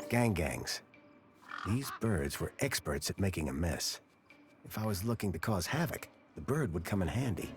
Gangs. These birds were experts at making a mess. If I was looking to cause havoc, the bird would come in handy.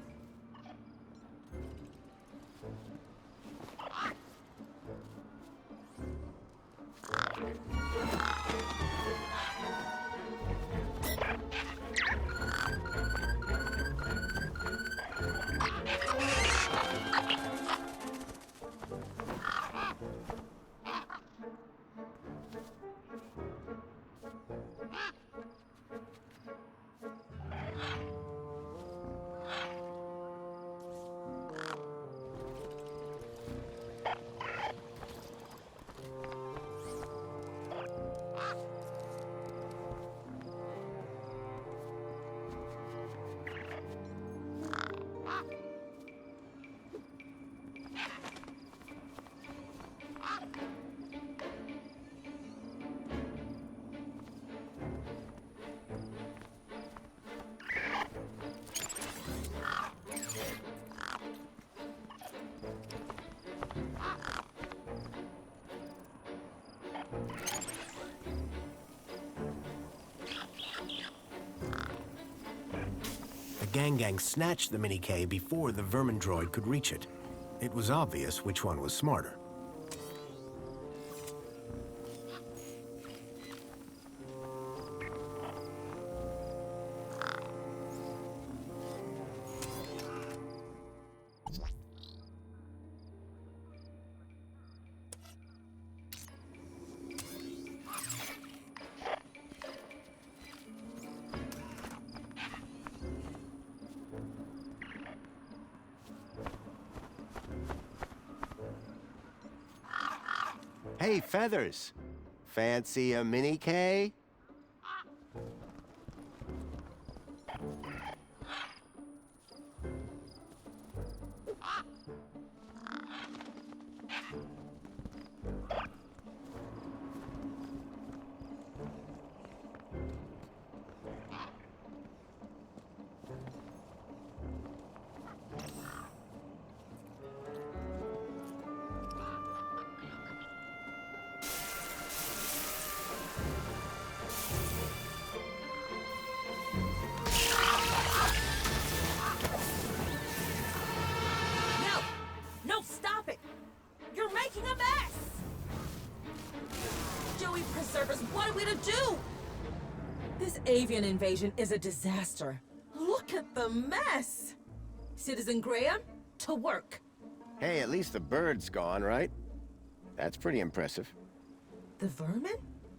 The gang snatched the Mini-K before the vermin droid could reach it. It was obvious which one was smarter. Hey, Feathers. Fancy a Mini-K? What are we to do? This avian invasion is a disaster. Look at the mess. Citizen Graham, to work. Hey, at least the bird's gone, right? That's pretty impressive. The vermin?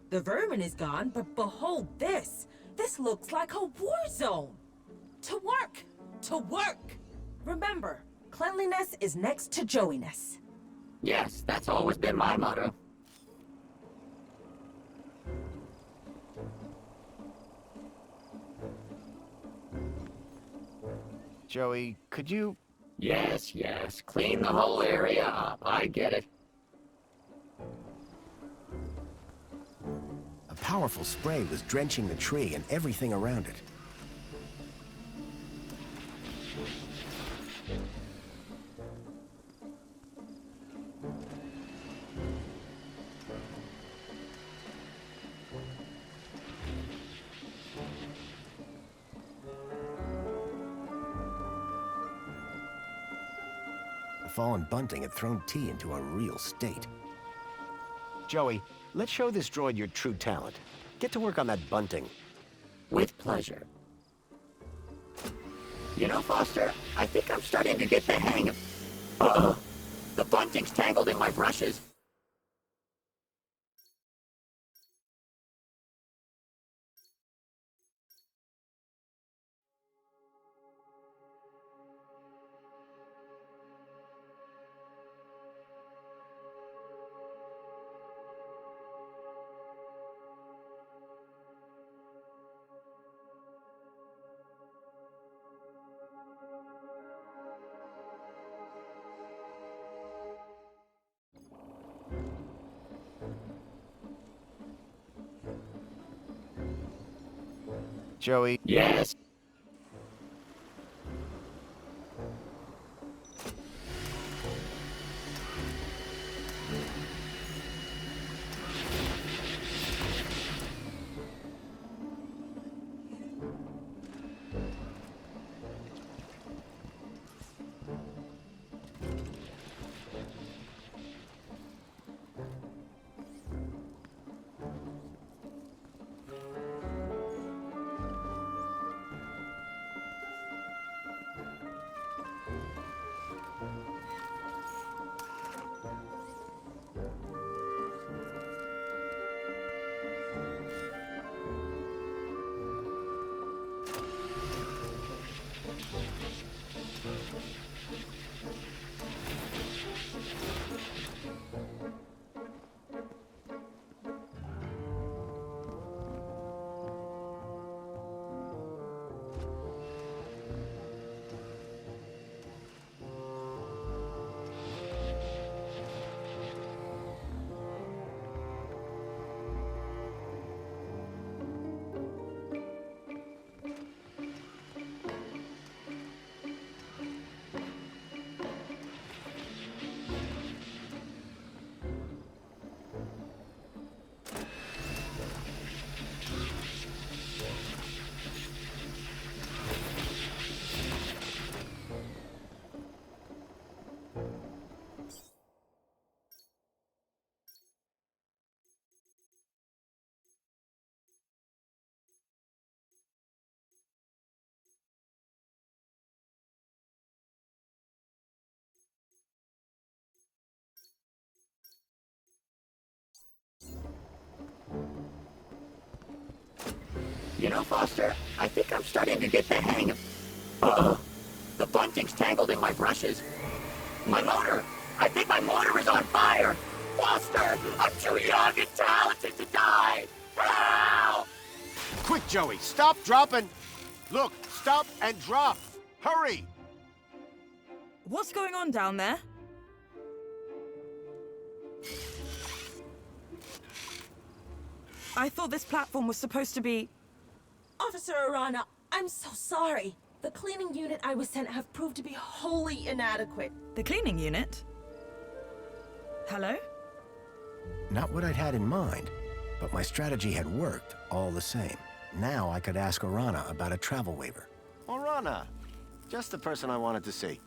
The vermin is gone, but behold this. This looks like a war zone. To work! To work! Remember, cleanliness is next to Joey-ness. Yes, that's always been my motto. Joey, could you... Yes, clean the whole area up. I get it. A powerful spray was drenching the tree and everything around it. The fallen bunting had thrown T into a real state. Joey, let's show this droid your true talent. Get to work on that bunting. With pleasure. You know, Foster, I think I'm starting to get the hang of... Uh-oh. The bunting's tangled in my brushes. Joey? Yes? You know, Foster, I think I'm starting to get the hang of... Uh-oh. The bunting's tangled in my brushes. My motor! I think my motor is on fire! Foster! I'm too young and talented to die! Help! Quick, Joey, stop dropping! Look, stop and drop! Hurry! What's going on down there? I thought this platform was supposed to be... Officer Arana, I'm so sorry. The cleaning unit I was sent have proved to be wholly inadequate. the cleaning unit? Hello? Not what I'd had in mind, but my strategy had worked all the same. Now I could ask Orana about a travel waiver. Orana! Just the person I wanted to see.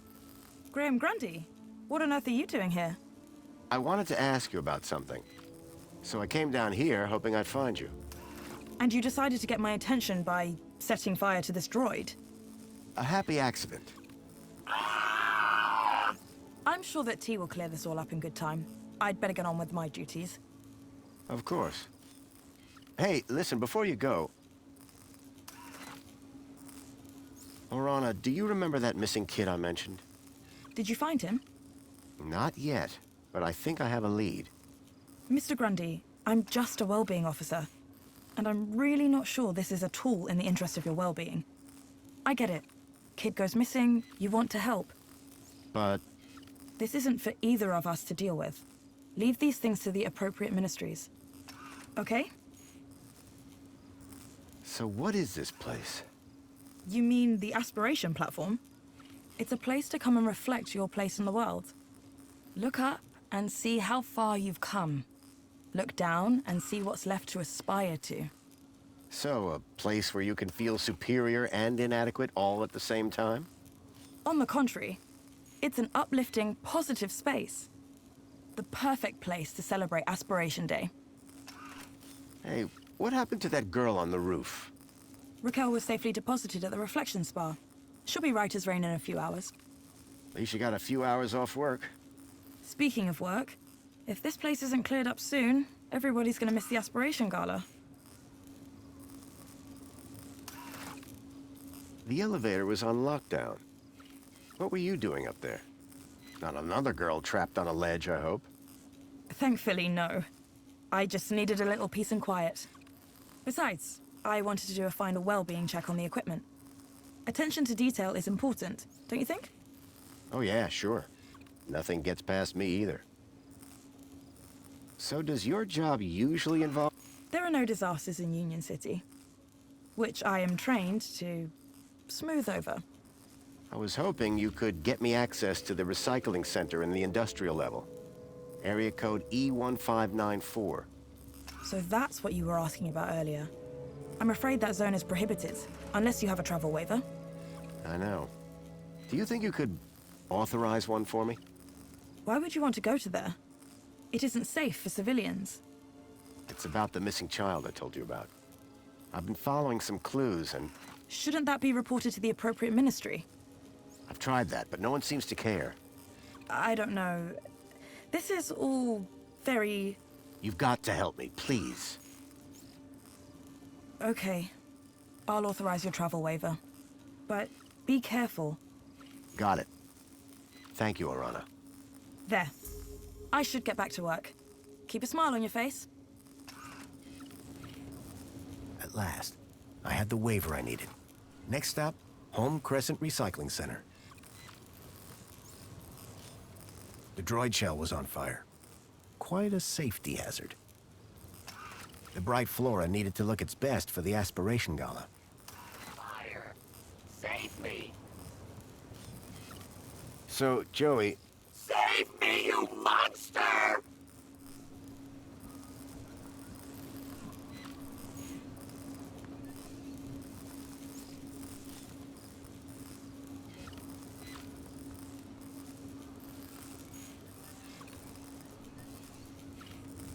Graham Grundy? What on earth are you doing here? I wanted to ask you about something. So I came down here hoping I'd find you. And you decided to get my attention by setting fire to this droid? A happy accident. I'm sure that T will clear this all up in good time. I'd better get on with my duties. Of course. Hey, listen, before you go... Orana, do you remember that missing kid I mentioned? Did you find him? Not yet, but I think I have a lead. Mr. Grundy, I'm just a well-being officer. And I'm really not sure this is at all in the interest of your well-being. I get it. Kid goes missing, you want to help. But... This isn't for either of us to deal with. Leave these things to the appropriate ministries. Okay? So what is this place? You mean the Aspiration platform? It's a place to come and reflect your place in the world. Look up and see how far you've come. Look down and see what's left to aspire to. So, a place where you can feel superior and inadequate all at the same time? On the contrary, it's an uplifting, positive space. The perfect place to celebrate Aspiration Day. Hey, what happened to that girl on the roof? Raquel was safely deposited at the Reflection Spa. She'll be right as rain in a few hours. At least you got a few hours off work. Speaking of work, if this place isn't cleared up soon, everybody's gonna miss the Aspiration Gala. The elevator was on lockdown. What were you doing up there? Not another girl trapped on a ledge, I hope. Thankfully, no. I just needed a little peace and quiet. Besides, I wanted to do a final well-being check on the equipment. Attention to detail is important, don't you think? Oh yeah, sure. Nothing gets past me either. So does your job usually involve... There are no disasters in Union City, which I am trained to smooth over. I was hoping you could get me access to the recycling center in the industrial level. Area code E1594. So that's what you were asking about earlier. I'm afraid that zone is prohibited, unless you have a travel waiver. I know. Do you think you could authorize one for me? Why would you want to go to there? It isn't safe for civilians. It's about the missing child I told you about. I've been following some clues and... Shouldn't that be reported to the appropriate ministry? I've tried that, but no one seems to care. I don't know. This is all very... You've got to help me, please. Okay. I'll authorize your travel waiver. But be careful. Got it. Thank you, Arana. There. I should get back to work. Keep a smile on your face. At last, I had the waiver I needed. Next stop, Home Crescent Recycling Center. The droid shell was on fire. Quite a safety hazard. The bright flora needed to look its best for the Aspiration Gala. Fire! Save me! So, Joey, Save me, you monster!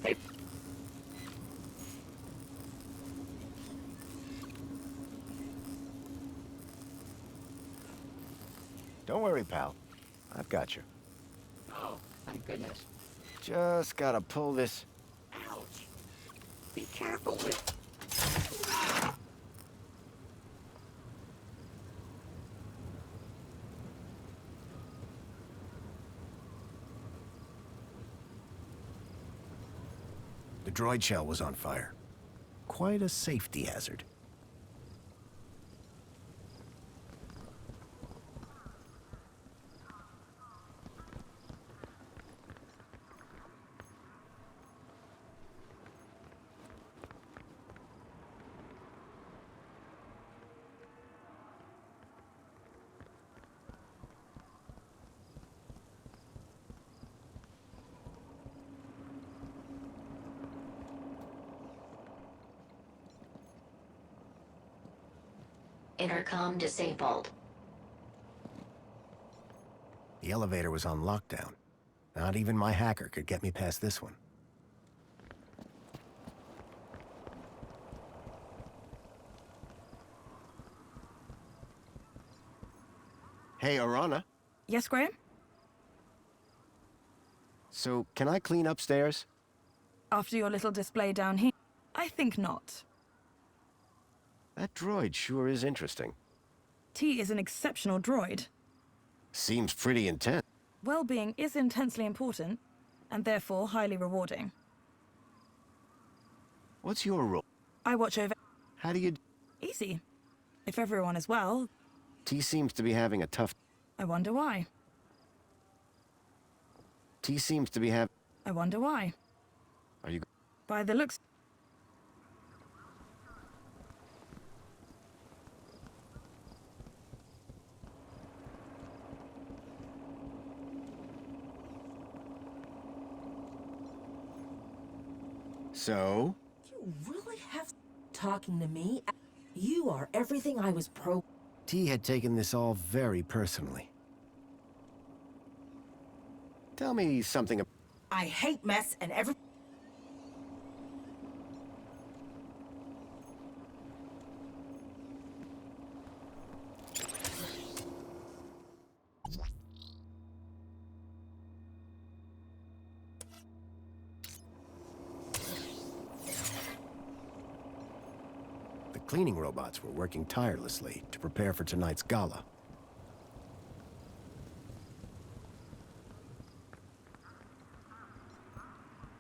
Hey, don't worry, pal. I've got you. oh, thank goodness. Just gotta pull this. Ouch. Be careful with... The droid shell was on fire. Quite a safety hazard. Intercom disabled. The elevator was on lockdown. Not even my hacker could get me past this one. Hey, Arana. Yes, Graham? So, can I clean upstairs? After your little display down here? I think not. That droid sure is interesting. T is an exceptional droid. Seems pretty intense. Well-being is intensely important, and therefore highly rewarding. What's your role? I watch over... How do you... Easy. If everyone is well, T seems to be having a tough... I wonder why. T seems to be having... I wonder why. Are you... By the looks... So? You really have talking to me? You are everything I was T had taken this all very personally. Tell me something... I hate mess and every... The cleaning robots were working tirelessly to prepare for tonight's gala.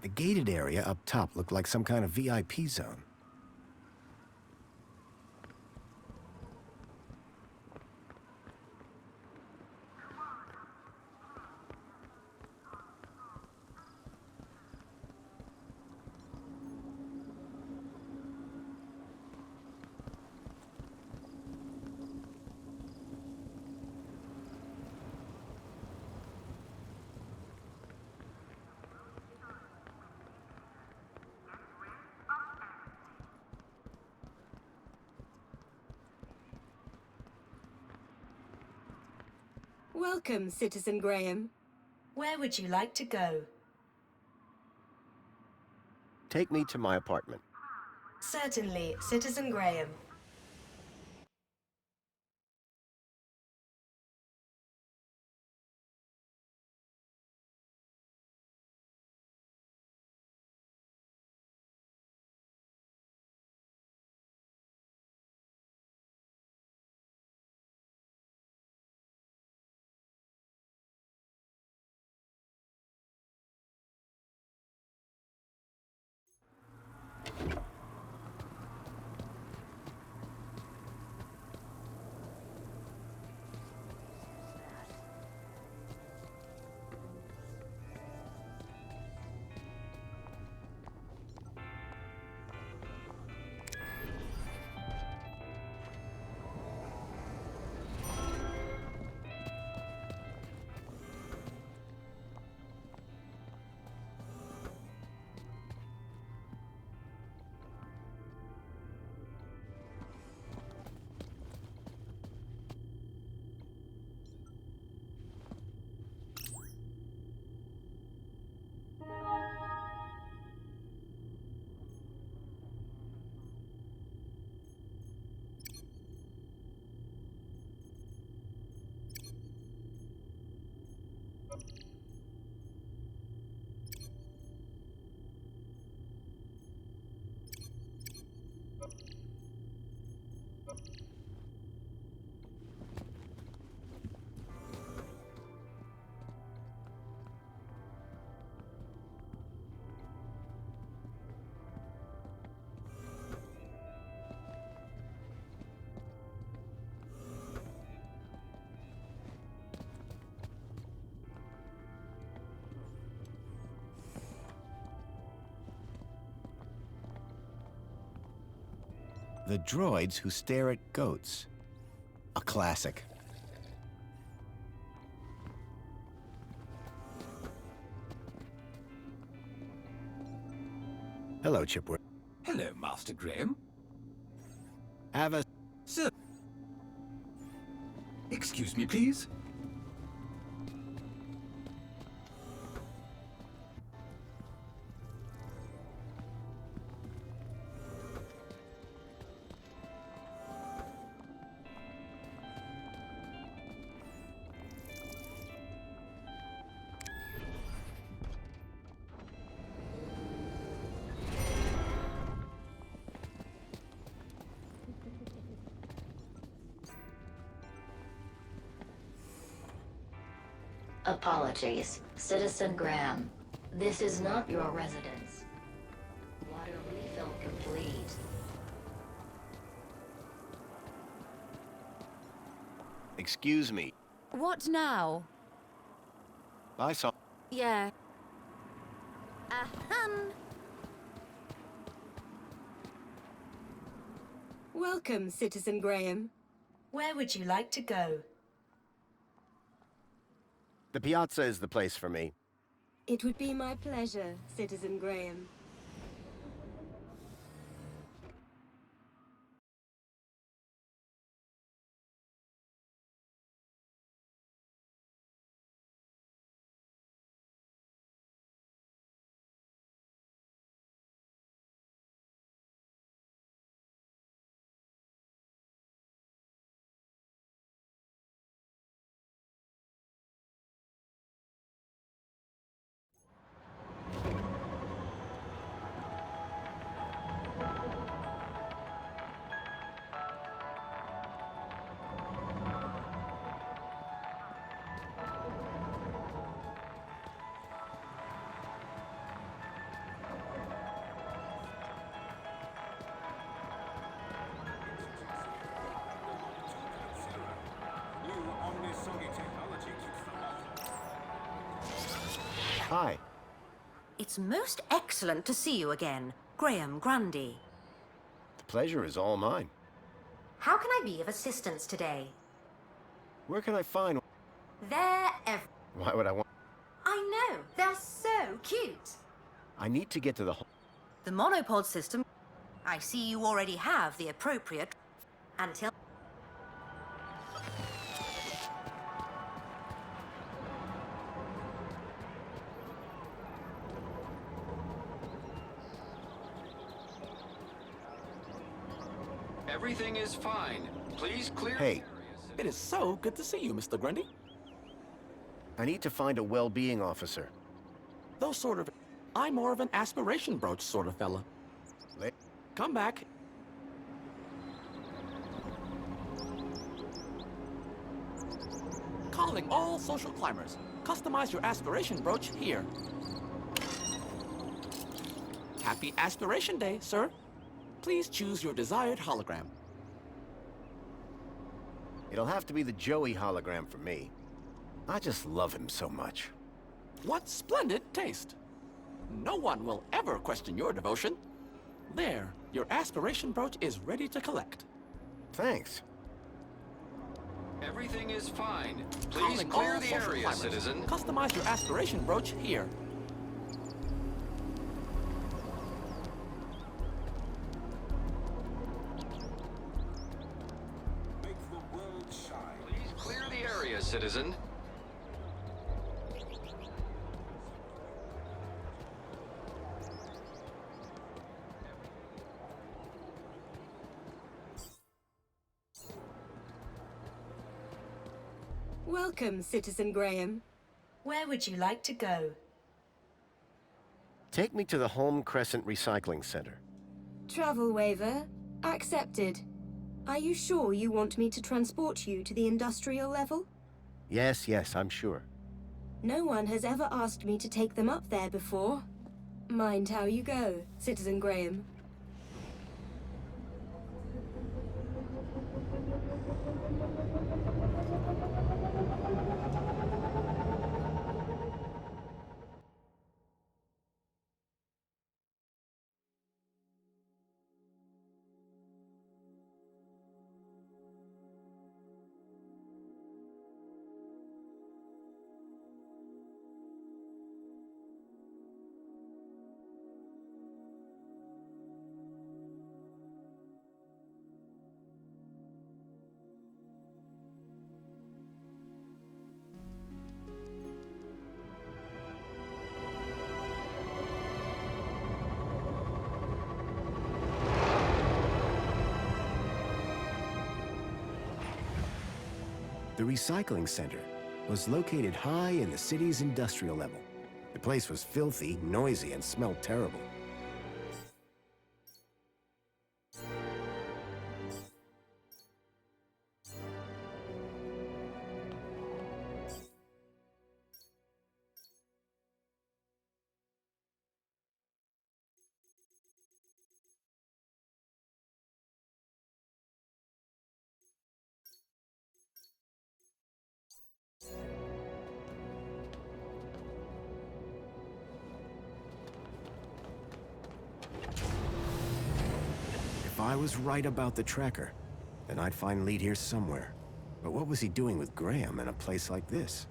The gated area up top looked like some kind of VIP zone. Welcome, Citizen Graham. Where would you like to go? Take me to my apartment. Certainly, Citizen Graham. The droids who stare at goats. A classic. Hello, Chipworth. Hello, Master Graham. Have a... Sir. Excuse me, please. Apologies, Citizen Graham. This is not your residence. Water refill complete. Excuse me. What now? I saw... Yeah. Ahem. Welcome, Citizen Graham. Where would you like to go? The piazza is the place for me. It would be my pleasure, Citizen Graham. Hi. It's most excellent to see you again, Graham Grundy. The pleasure is all mine. How can I be of assistance today? Where can I find... They're Why would I want... I know, they're so cute. I need to get to the... The monopod system... I see you already have the appropriate... Until... Everything is fine. Please clear... Hey. It is so good to see you, Mr. Grundy. I need to find a well-being officer. Those sort of... I'm more of an aspiration brooch sort of fella. Come back. Calling all social climbers. Customize your aspiration brooch here. Happy Aspiration Day, sir. Please choose your desired hologram. It'll have to be the Joey hologram for me. I just love him so much. What splendid taste. No one will ever question your devotion. There, your aspiration brooch is ready to collect. Thanks. Everything is fine. Please Calling clear all the social area, climbers. citizen. Customize your aspiration brooch here. Please clear the area, citizen. Welcome, Citizen Graham. Where would you like to go? Take me to the Home Crescent Recycling Center. Travel waiver accepted. Are you sure you want me to transport you to the industrial level? Yes, I'm sure. No one has ever asked me to take them up there before. Mind how you go, Citizen Graham. The recycling center was located high in the city's industrial level. The place was filthy, noisy, and smelled terrible. If I was right about the tracker, then I'd find Lead here somewhere. But what was he doing with Graham in a place like this?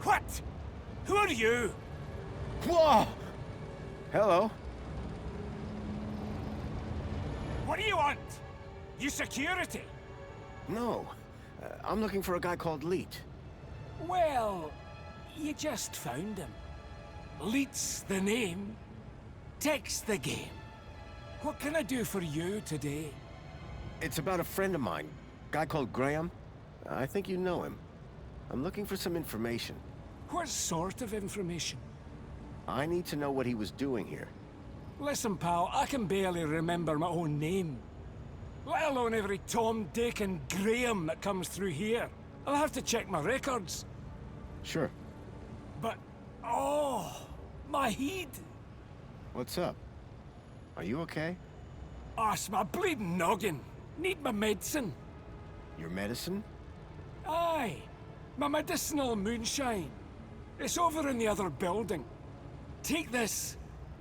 What? Who are you? Whoa! Hello. What do you want? You security? No. I'm looking for a guy called Leet. Well, you just found him. Leet's the name. Tech's the game. What can I do for you today? It's about a friend of mine. Guy called Graham. I think you know him. I'm looking for some information. What sort of information? I need to know what he was doing here. Listen, pal, I can barely remember my own name. Let alone every Tom, Dick, and Graham that comes through here. I'll have to check my records. Sure. But, oh, my head. What's up? Are you okay? It's my bleeding noggin. Need my medicine. Your medicine? Aye, my medicinal moonshine. It's over in the other building. Take this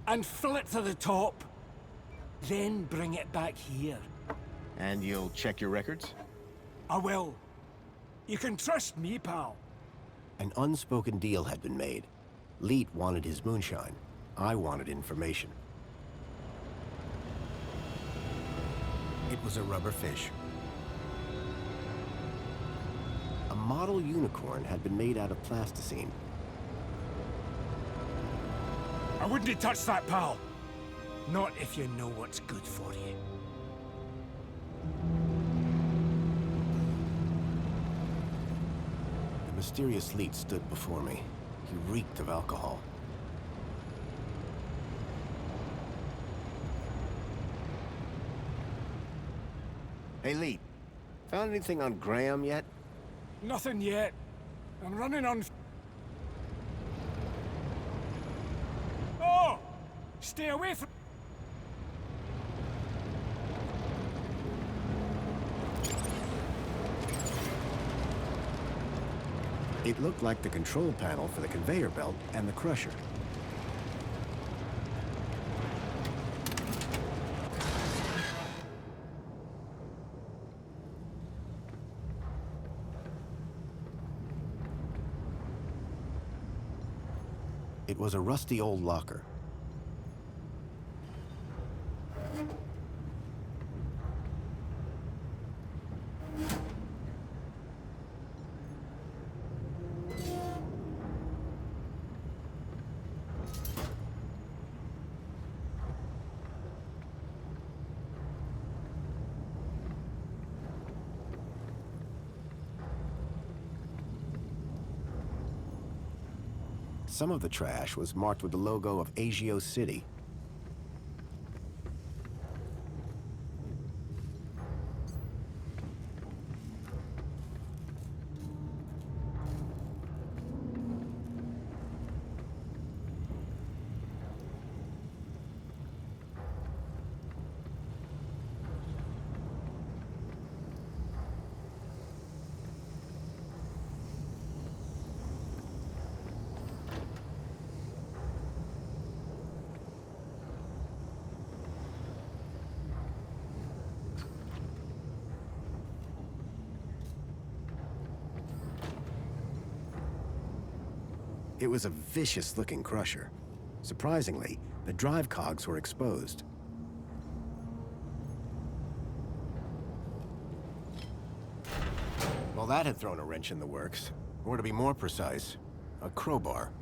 and fill it to the top. Then bring it back here. And you'll check your records? I will. You can trust me, pal. An unspoken deal had been made. Leet wanted his moonshine. I wanted information. It was a rubber fish. A model unicorn had been made out of plasticine. I wouldn't touch that, pal. Not if you know what's good for you. The mysterious Leet stood before me. He reeked of alcohol. Hey, Leet. Found anything on Graham yet? Nothing yet. I'm running on... Oh! Stay away from... It looked like the control panel for the conveyor belt and the crusher. It was a rusty old locker. Some of the trash was marked with the logo of Agio City. It was a vicious-looking crusher. Surprisingly, the drive cogs were exposed. Well, that had thrown a wrench in the works. Or to be more precise, a crowbar.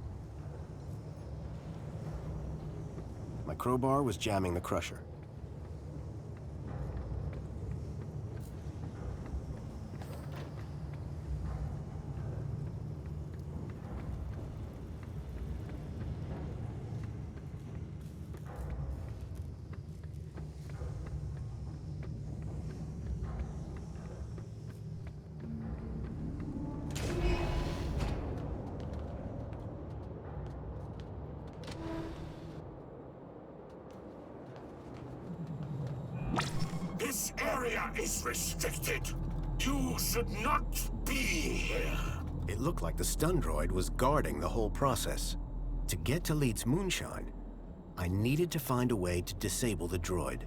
My crowbar was jamming the crusher. This area is restricted. You should not be here. It looked like the stun droid was guarding the whole process. To get to Leeds Moonshine, I needed to find a way to disable the droid.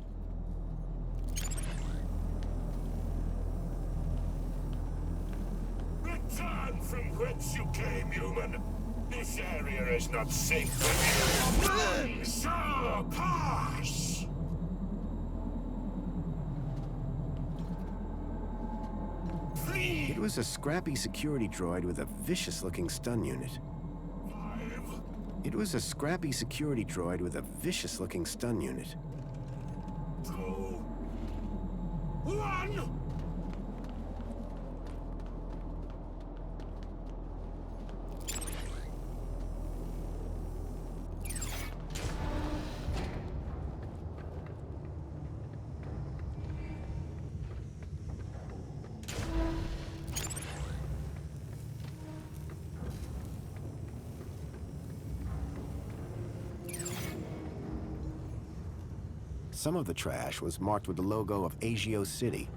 Return from whence you came, human. This area is not safe for you. None shall pass. It was a scrappy security droid with a vicious-looking stun unit. It was a scrappy security droid with a vicious-looking stun unit. 2, 1. Some of the trash was marked with the logo of Agio City.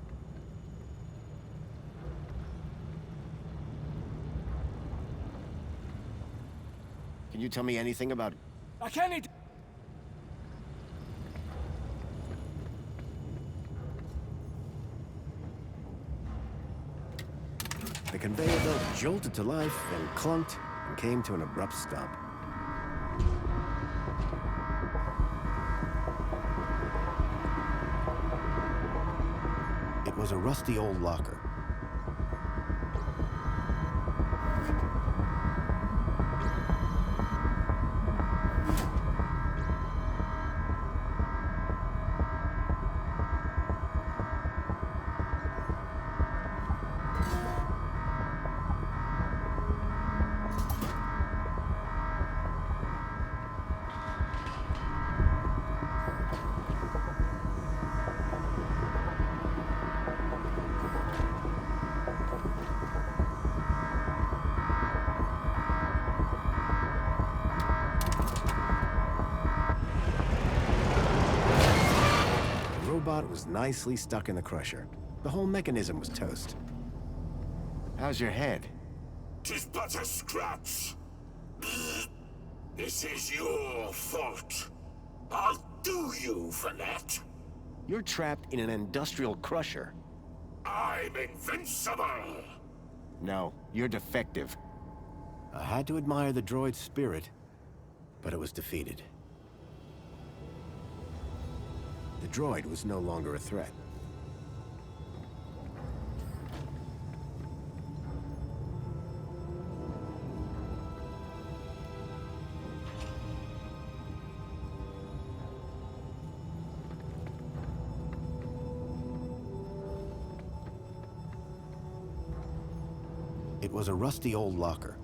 Can you tell me anything about... I can't... The conveyor belt jolted to life and clunked and came to an abrupt stop. It was a rusty old locker. The robot was nicely stuck in the crusher. The whole mechanism was toast. How's your head? 'Tis but a scratch. This is your fault. I'll do you for that. You're trapped in an industrial crusher. I'm invincible! No, you're defective. I had to admire the droid's spirit, but it was defeated. The droid was no longer a threat. It was a rusty old locker.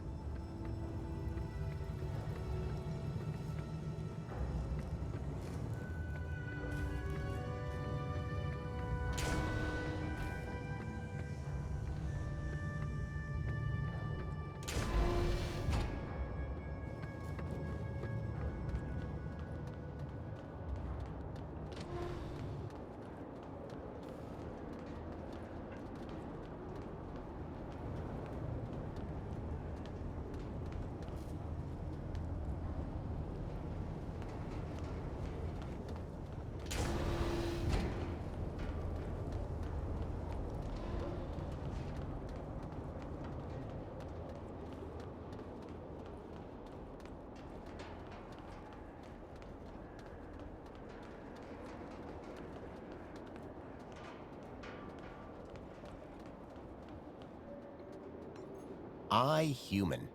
Human.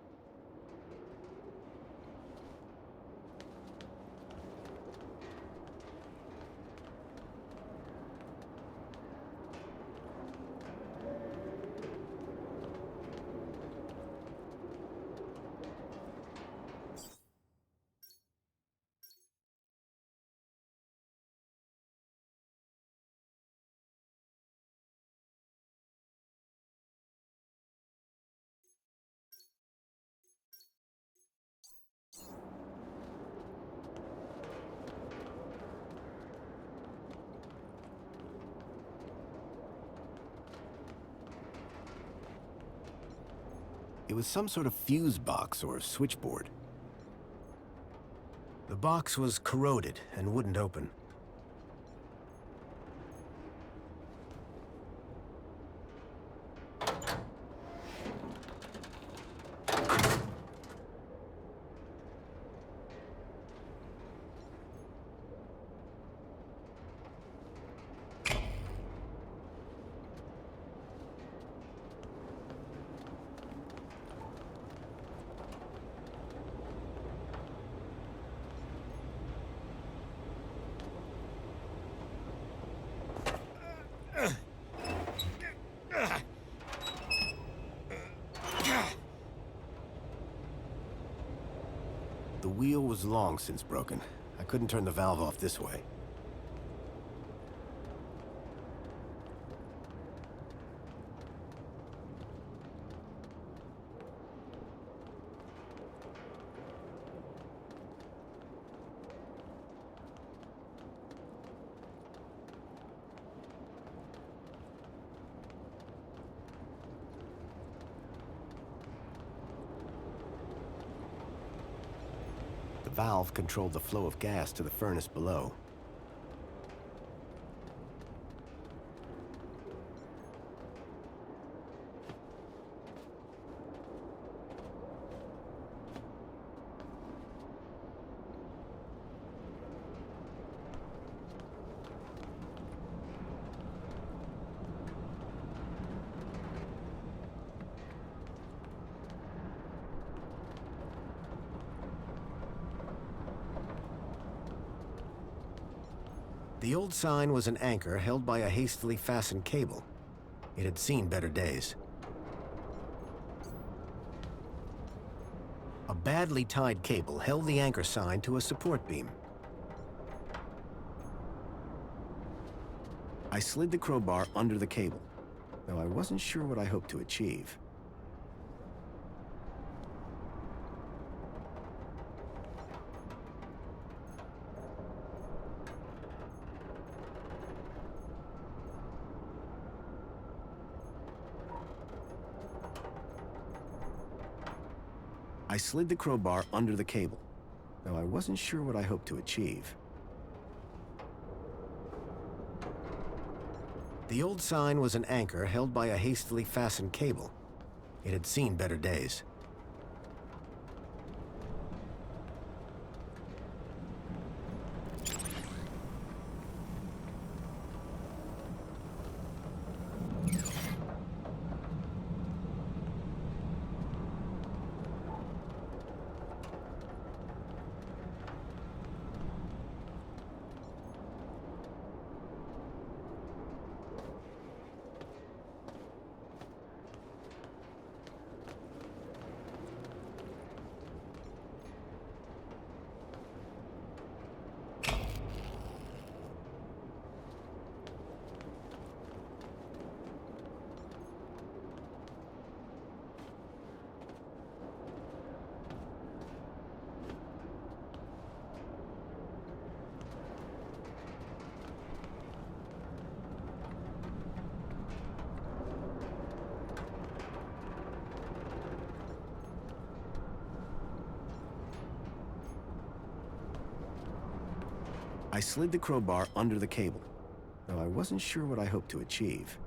It was some sort of fuse box or switchboard. The box was corroded and wouldn't open. The wheel was long since broken. I couldn't turn the valve off this way. The valve controlled the flow of gas to the furnace below. The old sign was an anchor held by a hastily fastened cable. It had seen better days. A badly tied cable held the anchor sign to a support beam. I slid the crowbar under the cable, though I wasn't sure what I hoped to achieve. I slid the crowbar under the cable, though I wasn't sure what I hoped to achieve. The old sign was an anchor held by a hastily fastened cable. It had seen better days. I slid the crowbar under the cable, though I wasn't sure what I hoped to achieve.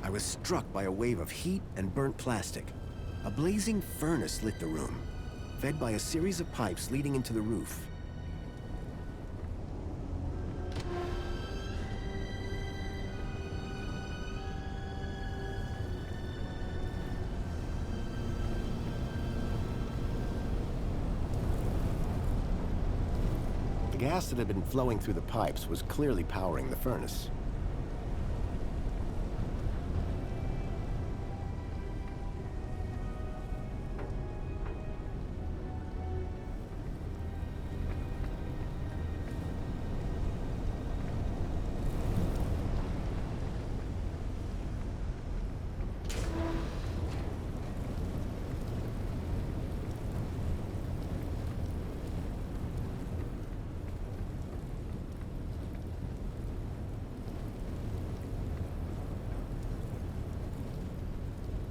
I was struck by a wave of heat and burnt plastic. A blazing furnace lit the room, fed by a series of pipes leading into the roof. The gas that had been flowing through the pipes was clearly powering the furnace.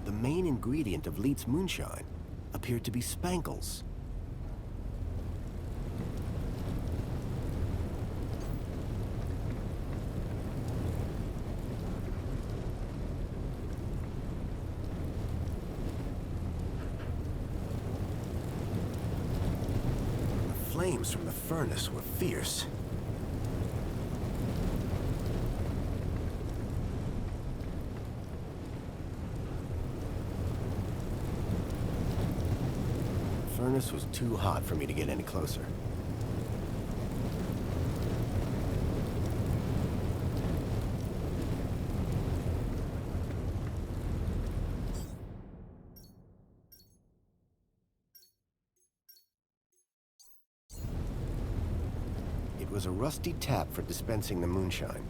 The main ingredient of Leet's moonshine appeared to be spankles. The flames from the furnace were fierce. The furnace was too hot for me to get any closer. It was a rusty tap for dispensing the moonshine.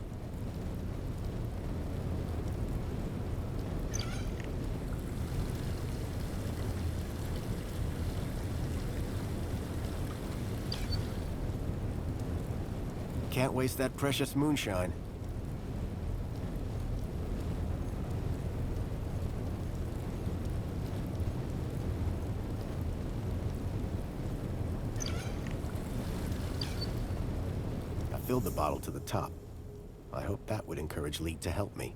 Can't waste that precious moonshine. I filled the bottle to the top. I hoped that would encourage Leet to help me.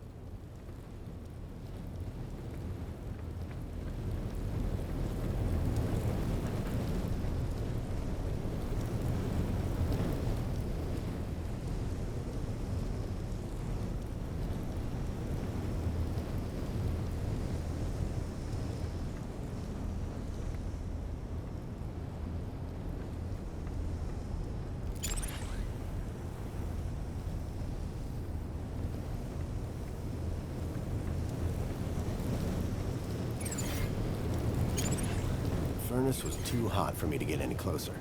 furnace was too hot for me to get any closer.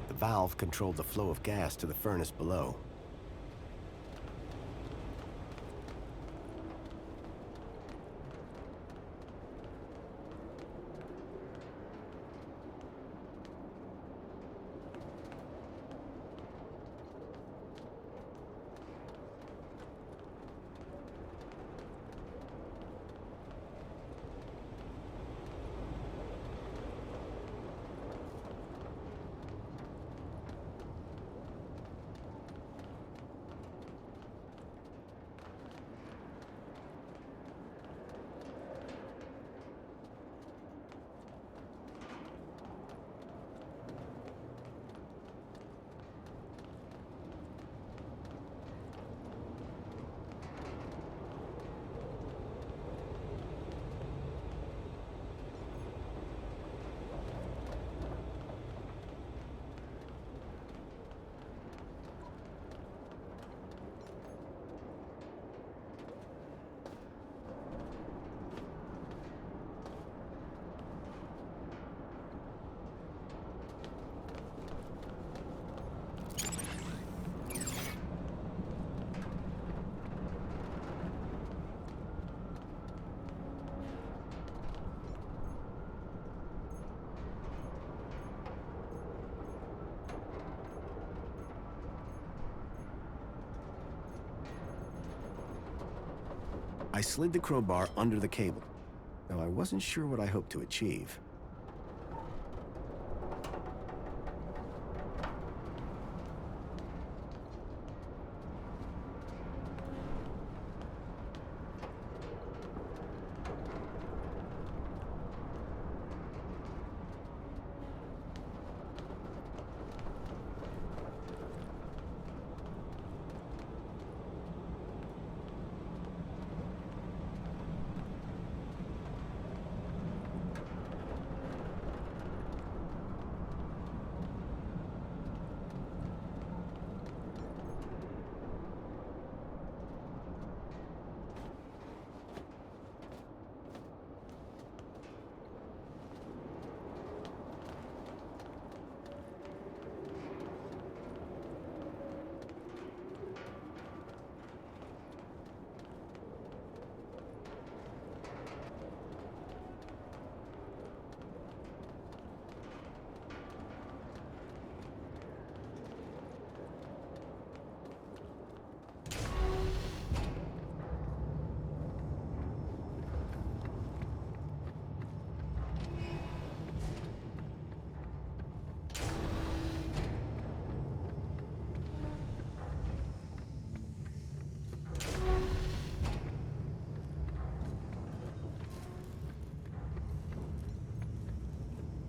The valve controlled the flow of gas to the furnace below. I slid the crowbar under the cable, though I wasn't sure what I hoped to achieve.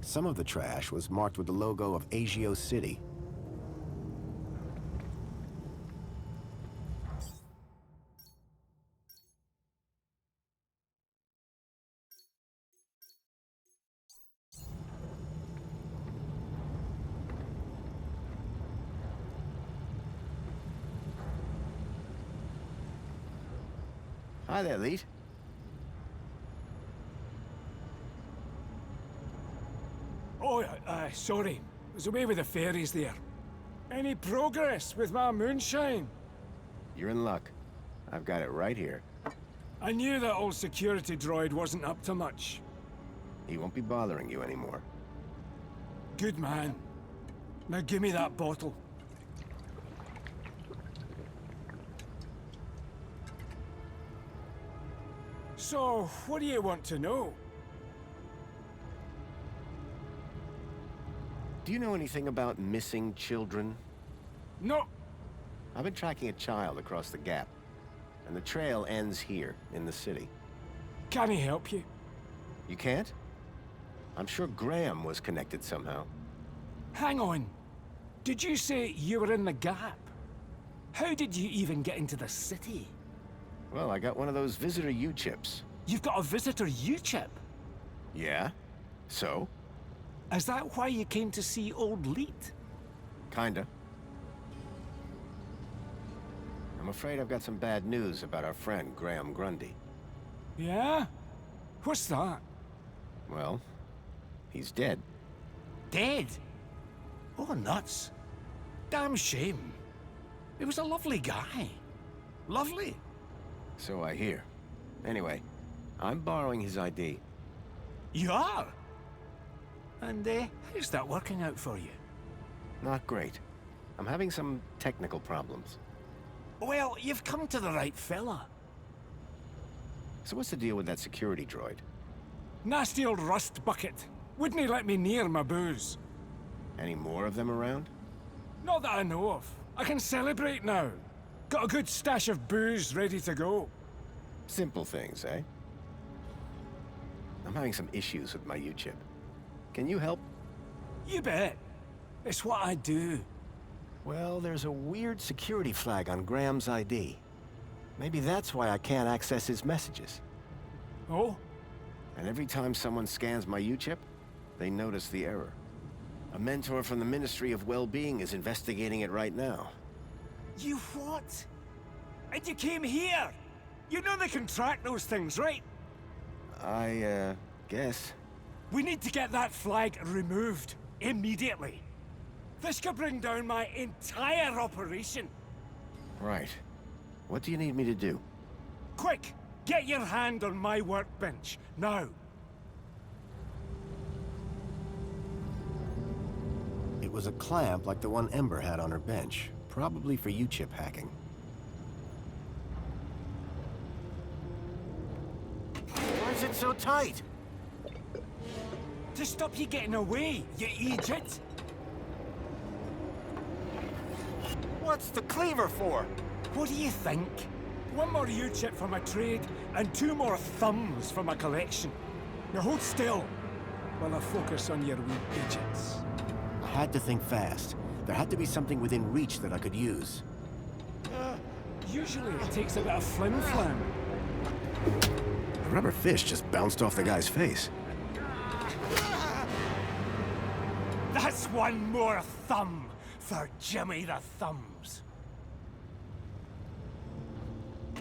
Some of the trash was marked with the logo of Agio City. Hi there, Leet. Oh, sorry. I was away with the fairies there. Any progress with my moonshine? You're in luck. I've got it right here. I knew that old security droid wasn't up to much. He won't be bothering you anymore. Good man. Now give me that bottle. So, what do you want to know? Do you know anything about missing children? No. I've been tracking a child across the gap, and the trail ends here, in the city. Can he help you? You can't? I'm sure Graham was connected somehow. Hang on. Did you say you were in the gap? How did you even get into the city? Well, I got one of those visitor U-chips. You've got a visitor U-chip? Yeah? So? Is that why you came to see old Leet? Kinda. I'm afraid I've got some bad news about our friend, Graham Grundy. Yeah? What's that? Well, he's dead. Dead? Oh, nuts. Damn shame. He was a lovely guy. Lovely. So I hear. Anyway, I'm borrowing his ID. You are? And, how's that working out for you? Not great. I'm having some technical problems. Well, you've come to the right fella. So what's the deal with that security droid? Nasty old rust bucket. Wouldn't he let me near my booze? Any more of them around? Not that I know of. I can celebrate now. Got a good stash of booze ready to go. Simple things, eh? I'm having some issues with my U-chip. Can you help? You bet. It's what I do. Well, there's a weird security flag on Graham's ID. Maybe that's why I can't access his messages. Oh? And every time someone scans my U-chip, they notice the error. A mentor from the Ministry of Well-Being is investigating it right now. You what? And you came here? You know they can track those things, right? I, guess. We need to get that flag removed. Immediately. This could bring down my entire operation. Right. What do you need me to do? Quick! Get your hand on my workbench, now! It was a clamp like the one Ember had on her bench. Probably for U-chip hacking. Why is it so tight? To stop you getting away, you idiot! What's the cleaver for? What do you think? One more U-chip for my trade, and 2 more thumbs for my collection. Now hold still, while I focus on your wee digits. I had to think fast. There had to be something within reach that I could use. Usually it takes a bit of flim-flam. The rubber fish just bounced off the guy's face. That's 1 more thumb for Jimmy the Thumbs.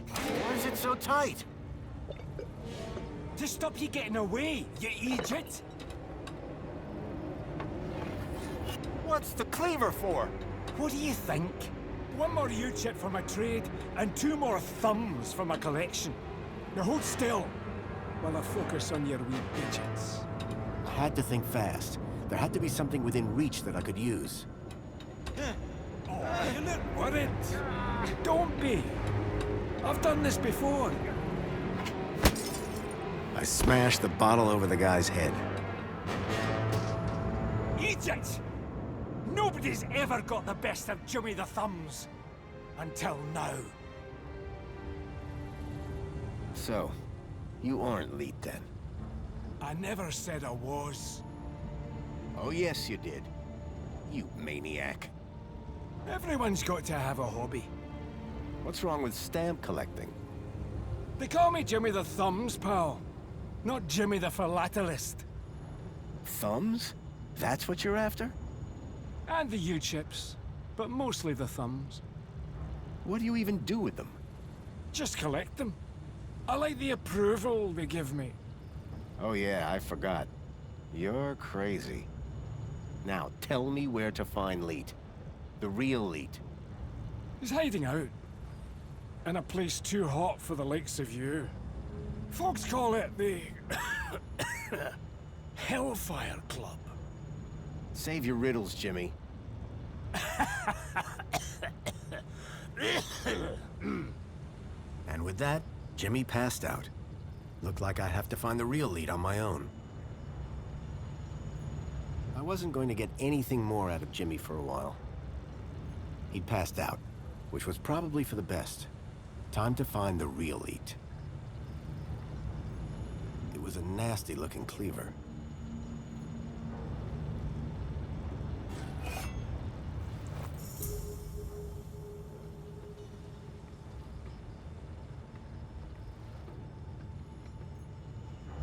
Why is it so tight? To stop you getting away, you idiot! What's the cleaver for? What do you think? 1 more U-chip for my trade, and 2 more thumbs for my collection. Now hold still, while I focus on your wee digits. I had to think fast. There had to be something within reach that I could use. Oh, you look worried. Don't be. I've done this before. I smashed the bottle over the guy's head. Idiot! Nobody's ever got the best of Jimmy the Thumbs. Until now. So, you aren't Leet then? I never said I was. Oh, yes, you did. You maniac. Everyone's got to have a hobby. What's wrong with stamp collecting? They call me Jimmy the Thumbs, pal. Not Jimmy the Philatelist. Thumbs? That's what you're after? And the U-chips, but mostly the thumbs. What do you even do with them? Just collect them. I like the approval they give me. Oh yeah, I forgot. You're crazy. Now, tell me where to find Leet. The real Leet. He's hiding out. In a place too hot for the likes of you. Folks call it the... Hellfire Club. Save your riddles, Jimmy. And with that, Jimmy passed out. Looked like I'd have to find the real Leet on my own. I wasn't going to get anything more out of Jimmy for a while. He'd passed out, which was probably for the best. Time to find the real Leet. It was a nasty-looking cleaver.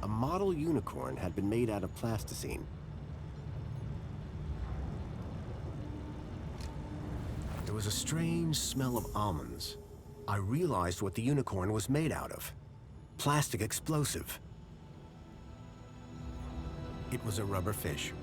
A model unicorn had been made out of plasticine. There was a strange smell of almonds. I realized what the unicorn was made out of. Plastic explosive. It was a rubber fish.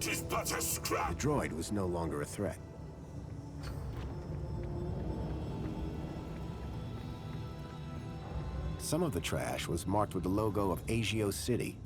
Tis but a scrap. The droid was no longer a threat. Some of the trash was marked with the logo of Agio City.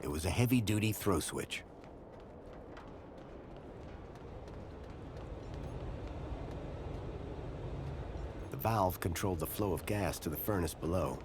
It was a heavy-duty throw switch. The valve controlled the flow of gas to the furnace below.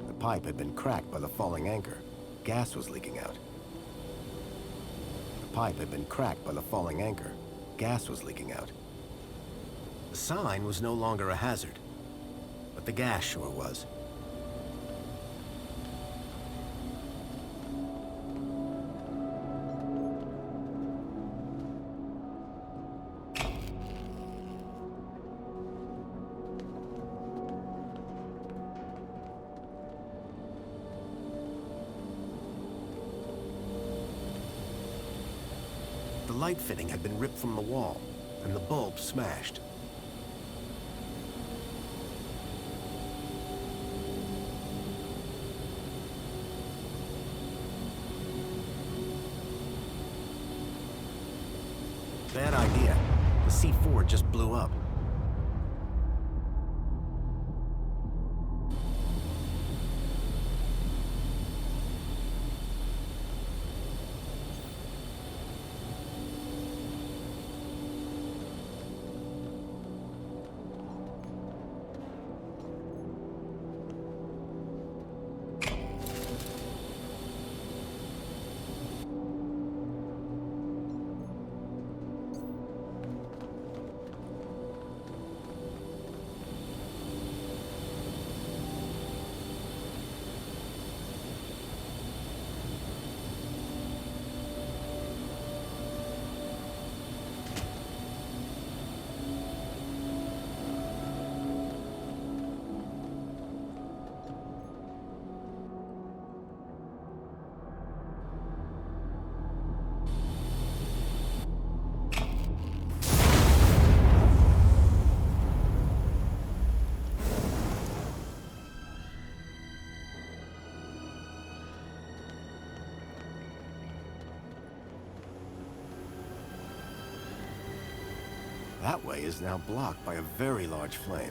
The pipe had been cracked by the falling anchor. Gas was leaking out. The pipe had been cracked by the falling anchor. Gas was leaking out. The sign was no longer a hazard, but the gas sure was. The light fitting had been ripped from the wall, and the bulb smashed. Bad idea. The C4 just blew up. That way is now blocked by a very large flame.